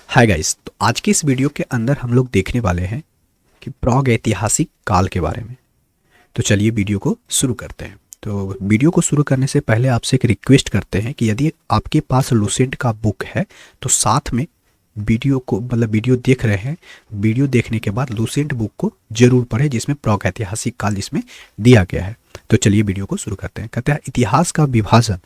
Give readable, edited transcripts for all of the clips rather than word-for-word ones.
Hi guys, तो आज के इस वीडियो के अंदर हम लोग देखने वाले हैं कि प्रागैतिहासिक काल के बारे में। तो चलिए वीडियो को शुरू करते हैं। तो वीडियो को शुरू करने से पहले आपसे एक रिक्वेस्ट करते हैं कि यदि आपके पास लूसेंट का बुक है तो साथ में वीडियो को वीडियो देख रहे हैं, वीडियो देखने के बाद लूसेंट बुक को जरूर पढ़ें जिसमें प्रागैतिहासिक काल जिसमें दिया गया है। तो चलिए वीडियो को शुरू करते हैं। कहते हैं इतिहास का विभाजन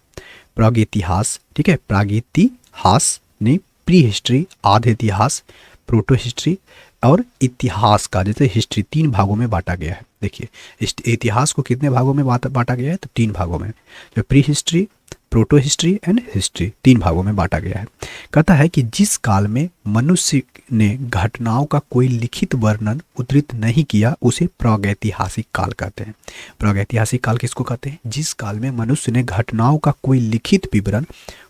प्रागैतिहास, ठीक है, प्रागैतिहास ने प्री हिस्ट्री, आधे इतिहास, प्रोटो हिस्ट्री और इतिहास का जैसे हिस्ट्री तीन भागों में बांटा गया है। देखिए इतिहास को कितने भागों में बांटा गया है, तो तीन भागों में, जो pre history, proto history and history, तीन भागों में बांटा गया है। कहता है कि जिस काल में मनुष्य ने घटनाओं का कोई लिखित वर्णन उद्धृत नहीं किया उसे प्रागैतिहासिक काल कहते हैं। प्रागैतिहासिक काल किसको कहते हैं? जिस काल में मनुष्य ने घटनाओं का कोई लिखित विवरण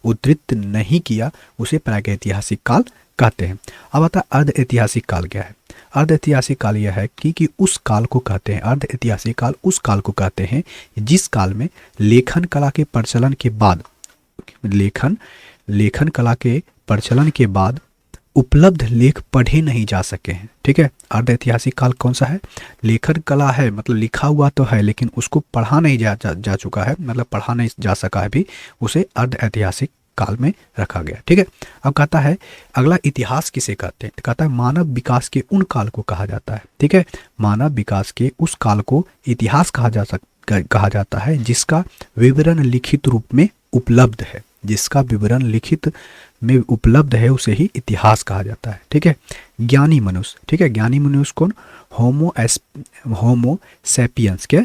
उद्धृत नहीं किया उसे प्रागैतिहासिक काल कहते हैं। अब आता अर्ध ऐतिहासिक काल क्या है? अर्ध ऐतिहासिक काल यह है कि उस काल को कहते हैं, अर्ध ऐतिहासिक काल उस काल को कहते हैं जिस काल में लेखन कला के प्रचलन के बाद लेखन कला के प्रचलन के बाद उपलब्ध लेख पढ़े नहीं जा सके हैं। ठीक है, अर्ध ऐतिहासिक काल कौन सा है? लेखन कला है, मतलब लिखा हुआ तो है लेकिन उसको पढ़ा नहीं जा चुका है, मतलब पढ़ा नहीं जा सका है भी, उसे अर्ध ऐतिहासिक काल में रखा गया। ठीक है, अब कहता है अगला इतिहास किसे कहते हैं? कहता है मानव विकास के उन काल को कहा जाता है। ठीक है, मानव विकास के उस काल को इतिहास कहा जाता है जिसका विवरण लिखित रूप में उपलब्ध है। जिसका विवरण लिखित में उपलब्ध है उसे ही इतिहास कहा जाता है। ठीक है, ज्ञानी मनुष्य, ठीक है, ज्ञानी मनुष्य कौन? होमो सैपियंस के,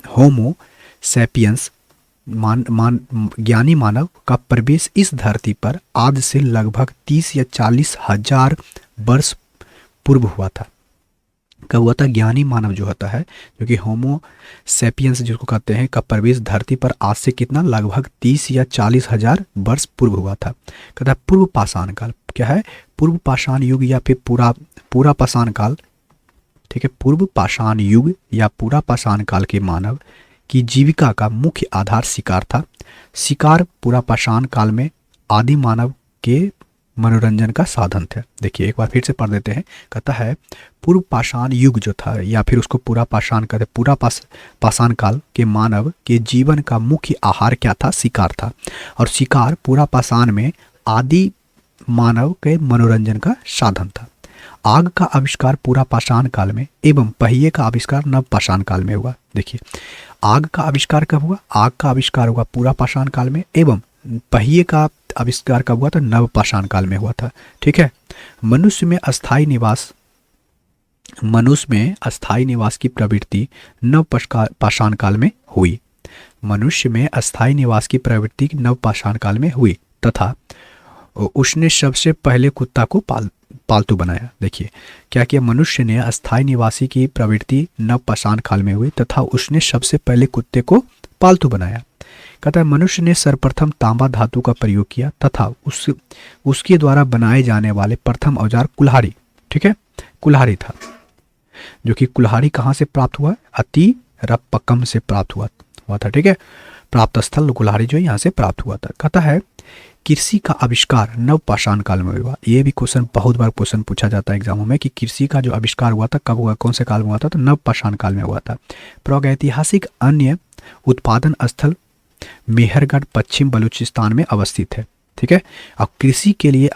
होमो सैपियंस ज्ञानी मानव का प्रवेश इस धरती पर आज से लगभग 30 या 40 हजार वर्ष पूर्व हुआ था। कब हुआ था? ज्ञानी मानव जो होता है, जो कि होमो सैपियंस जिसको कहते हैं, का प्रवेश धरती पर आज से कितना, लगभग 30 या 40 हजार वर्ष पूर्व हुआ था। कहता है पूर्व पाषाण काल क्या है? पूर्व पाषाण युग या फिर पूरा पाषाण काल। ठीक है, पूर्व पाषाण युग या पूरा पाषाण काल के मानव की जीविका का मुख्य आधार शिकार था। शिकार पूरा पाषाण काल में आदि मानव के मनोरंजन का साधन था। देखिए एक बार फिर से पढ़ देते हैं। कहता है पूर्व पाषाण युग जो था या फिर उसको पूरा पाषाण कहते, पूरा पाषाण काल के मानव के जीवन का मुख्य आहार क्या था? शिकार था। और शिकार पूरा पाषाण में आदि मानव के मनोरंजन का साधन था। आग का आविष्कार पूरा पाषाण काल में एवं पहिए का आविष्कार नव पाषाण काल में हुआ। देखिए आग का आविष्कार कब हुआ? आग का आविष्कार हुआ पूरा पाषाण काल में एवं पहिए का आविष्कार कब हुआ था? नव पाषाण काल में हुआ था। ठीक है, मनुष्य में अस्थायी निवास की प्रवृत्ति नव पाषाण काल में हुई। मनुष्य में अस्थायी निवास की प्रवृत्ति नव पाषाण काल में हुई तथा उसने सबसे पहले कुत्ता को पालतू बनाया। देखिए क्या किया? मनुष्य ने अस्थायी निवासी की प्रवृत्ति नव पाषाण काल में हुई तथा उसने सबसे पहले कुत्ते को पालतू बनाया। कहता है मनुष्य ने सर्वप्रथम तांबा धातु का प्रयोग किया तथा उसके द्वारा बनाए जाने वाले प्रथम औजार कुल्हाड़ी, ठीक है, कुल्हाड़ी था, जो कि कुल्हाड़ी कहाँ से प्राप्त हुआ? अति रपक्कम से प्राप्त हुआ था। ठीक है, प्राप्त स्थल कुल्हाड़ी जो यहाँ से प्राप्त हुआ था। कहता है कृषि का आविष्कार नव पाषाण काल में हुआ। ये भी क्वेश्चन बहुत बार क्वेश्चन पूछा जाता है एग्जामों में कि कृषि का जो आविष्कार हुआ था कब हुआ, कौन से काल में हुआ था? तो नव पाषाण काल में हुआ था। प्रागैतिहासिक अन्य उत्पादन स्थल मेहरगढ़ पश्चिम बलूचिस्तान में अवस्थित है। ठीक है, और कृषि के लिए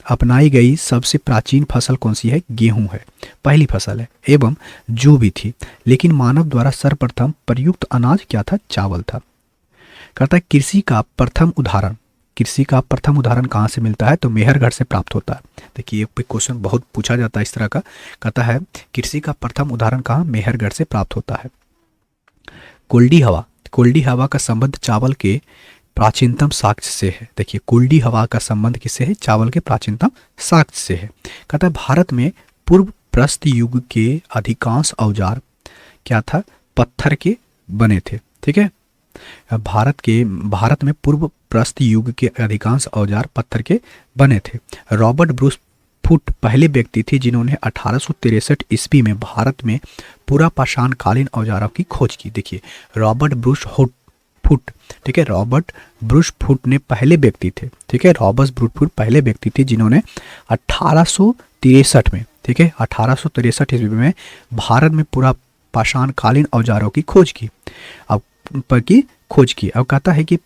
अपनाई गई सबसे प्राचीन फसल कौन सी है? गेहूं है, पहली फसल है, एवं जौ भी थी, लेकिन मानव द्वारा सर्वप्रथम प्रयुक्त अनाज क्या था? चावल था। कहता है कृषि का प्रथम उदाहरण कहाँ से मिलता है? तो मेहरगढ़ से प्राप्त होता है। देखिए ये क्वेश्चन बहुत पूछा जाता है इस तरह का। कहता है कृषि का प्रथम उदाहरण कहाँ? मेहरगढ़ से प्राप्त होता है। कुल्डी हवा का संबंध चावल के प्राचीनतम साक्ष्य से है। देखिए कुल्डी हवा का संबंध किससे है? चावल के प्राचीनतम साक्ष्य से है। कहता है भारत में पूर्व प्रस्तर युग के अधिकांश औजार क्या था? पत्थर के बने थे। ठीक है, भारत में पूर्व प्रस्तर युग के अधिकांश औजार पत्थर के बने थे। रॉबर्ट ब्रूस फुट पहले व्यक्ति थे जिन्होंने 1863 ईस्वी में भारत में पूरा पाषाण कालीन औजारों की खोज की। देखिए रॉबर्ट ब्रूस फुट फुट, ठीक है, रॉबर्ट ब्रूस फुट ने पहले व्यक्ति थे, ठीक है, रॉबर्ट ब्रूस फुट पहले व्यक्ति थे जिन्होंने 1863 में, ठीक है, 1863 ईस्वी में भारत में पूरा पाषाणकालीन औजारों की खोज की। अब कहता है कि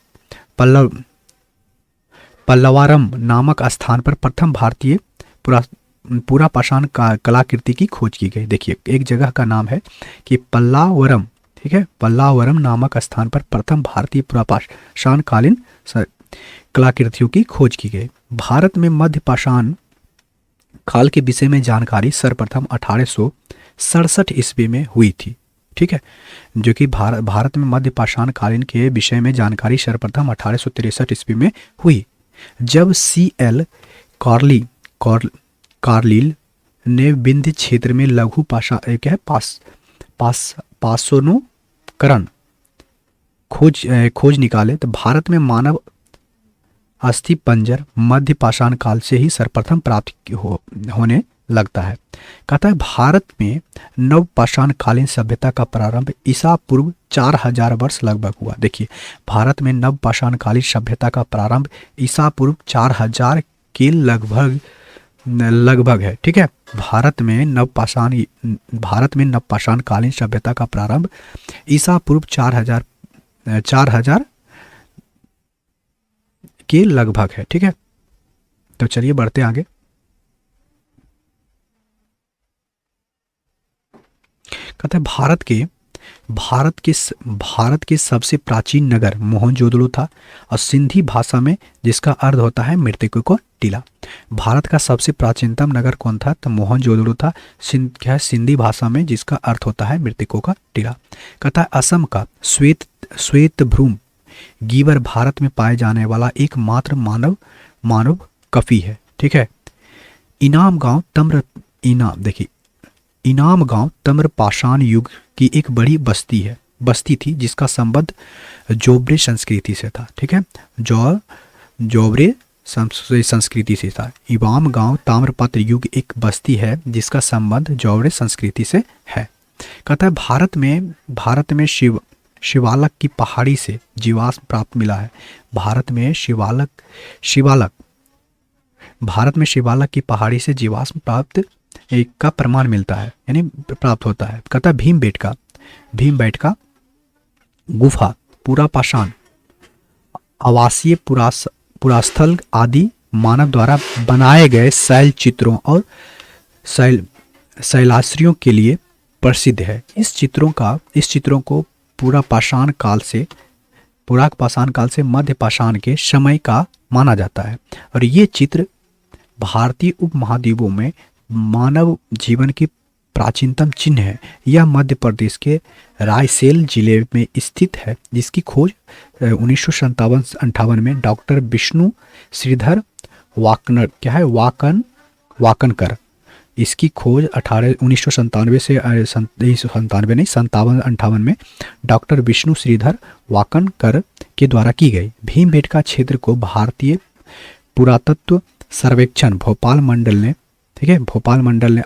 पल्लवारम नामक स्थान पर प्रथम भारतीय पूरा पाषाण कलाकृति की खोज की गई। देखिए एक जगह का नाम है कि पल्लावरम, ठीक है, पल्लावरम नामक स्थान पर प्रथम भारतीय पूरा पाषाणकालीन कलाकृतियों की खोज की गई। भारत में मध्य पाषाण काल के विषय में जानकारी सर्वप्रथम 1867 ईस्वी में हुई थी, ठीक है, जो कि भारत में मध्य पाषाण कालीन के विषय में जानकारी सर्वप्रथम 1863 ईस्वी में हुई, जब CL कार्लिल ने विंध्य क्षेत्र में लघु पाषाणोकरण खोज निकाले। तो भारत में मानव अस्थि पंजर मध्य पाषाण काल से ही सर्वप्रथम प्राप्त होने लगता है। कहता है भारत में नव पाषाण कालीन सभ्यता का प्रारंभ ईसा पूर्व 4000 वर्ष लगभग हुआ। देखिए भारत में नव पाषाण कालीन सभ्यता का प्रारंभ ईसा पूर्व 4000 के लगभग है, ठीक है। भारत में नव पाषाण कालीन सभ्यता का प्रारंभ ईसा पूर्व 4000 के लगभग है, ठीक है। तो चलिए बढ़ते आगे। कहते हैं भारत के सबसे प्राचीन नगर मोहनजोदड़ो था और सिंधी भाषा में जिसका अर्थ होता है मृतकों को टीला। भारत का सबसे प्राचीनतम नगर कौन था? तो मोहनजोदड़ो था। सिंधी भाषा में जिसका अर्थ होता है मृतकों का टीला। कहता है असम का श्वेतभ्रूम गीवर भारत में पाए जाने वाला एकमात्र मानव कफी है, ठीक है। इनाम गांव तम्र पाषाण युग की एक बड़ी बस्ती थी जिसका संबंध जोबरे संस्कृति से था, ठीक है। जोबरे संस्कृति से था। इवाम गांव ताम्रपत्र युग एक बस्ती है जिसका संबंध जोबरे संस्कृति से है। कहता है भारत में शिवालक की पहाड़ी से जीवाश्म प्राप्त मिला है। भारत में शिवालक की पहाड़ी से जीवाश्म प्राप्त एक का प्रमाण मिलता है, यानी प्राप्त होता है। कहता है भीमबेटका गुफा पूरा पाषाण आवासीय पुरास्थल आदि मानव द्वारा बनाए गए शैल चित्रों और शैलाश्रियों के लिए प्रसिद्ध है। इस चित्रों को पूरा पाषाण काल से मध्य पाषाण के समय का माना जाता है और ये चित्र भारतीय उपमहाद्वीपों में मानव जीवन की प्राचीनतम चिन्ह है। यह मध्य प्रदेश के रायसेन जिले में स्थित है, जिसकी खोज 1957-58 में डॉक्टर विष्णु श्रीधर वाकनकर इसकी खोज 1957 में डॉक्टर विष्णु श्रीधर वाकनकर के द्वारा की गई। भीमबेटका क्षेत्र को भारतीय पुरातत्व सर्वेक्षण भोपाल मंडल ने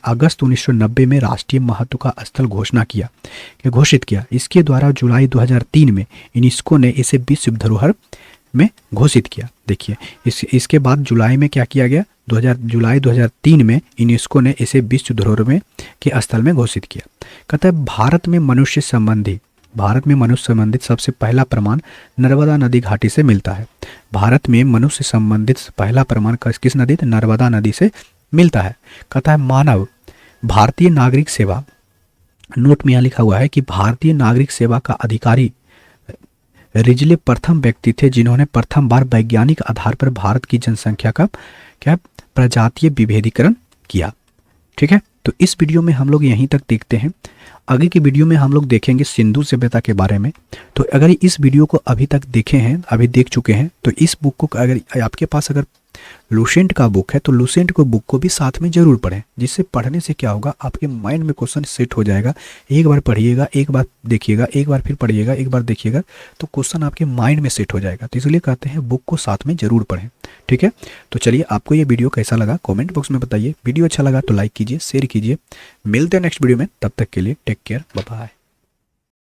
अगस्त 1990 में राष्ट्रीय महत्व का स्थल घोषित किया। इसके द्वारा जुलाई 2003 में यूनेस्को ने इसे विश्व धरोहर में घोषित किया। देखिए इसके बाद जुलाई में क्या किया गया? जुलाई 2003 में यूनेस्को ने इसे विश्व धरोहर में के स्थल में घोषित किया। कहता है भारत में मनुष्य संबंधित सबसे पहला प्रमाण नर्मदा नदी घाटी से मिलता है। भारत में मनुष्य संबंधित पहला प्रमाण किस नदी? नर्मदा नदी से मिलता है। कहता है मानव भारतीय नागरिक सेवा, नोट में यहाँ लिखा हुआ है कि भारतीय नागरिक सेवा का अधिकारी रिजले प्रथम व्यक्ति थे जिन्होंने प्रथम बार वैज्ञानिक आधार पर भारत की जनसंख्या का प्रजातीय विभेदीकरण किया, ठीक है। तो इस वीडियो में हम लोग यहीं तक देखते हैं। आगे की वीडियो में हम लोग देखेंगे सिंधु सभ्यता के बारे में। तो अगर इस वीडियो को अभी तक देख चुके हैं तो इस बुक को अगर आपके पास अगर लुसेंट का बुक है तो लुसेंट को बुक को भी साथ में जरूर पढ़ें, जिससे पढ़ने से क्या होगा आपके माइंड में क्वेश्चन सेट हो जाएगा। एक बार पढ़िएगा, एक बार देखिएगा, एक बार फिर पढ़िएगा, एक बार देखिएगा तो क्वेश्चन आपके माइंड में सेट हो जाएगा। तो इसलिए कहते हैं बुक को साथ में जरूर पढ़ें, ठीक है। तो चलिए आपको ये वीडियो कैसा लगा कॉमेंट बॉक्स में बताइए। वीडियो अच्छा लगा तो लाइक कीजिए, शेयर कीजिए। मिलते हैं नेक्स्ट वीडियो में, तब तक के लिए टेक केयर, बाय बाय।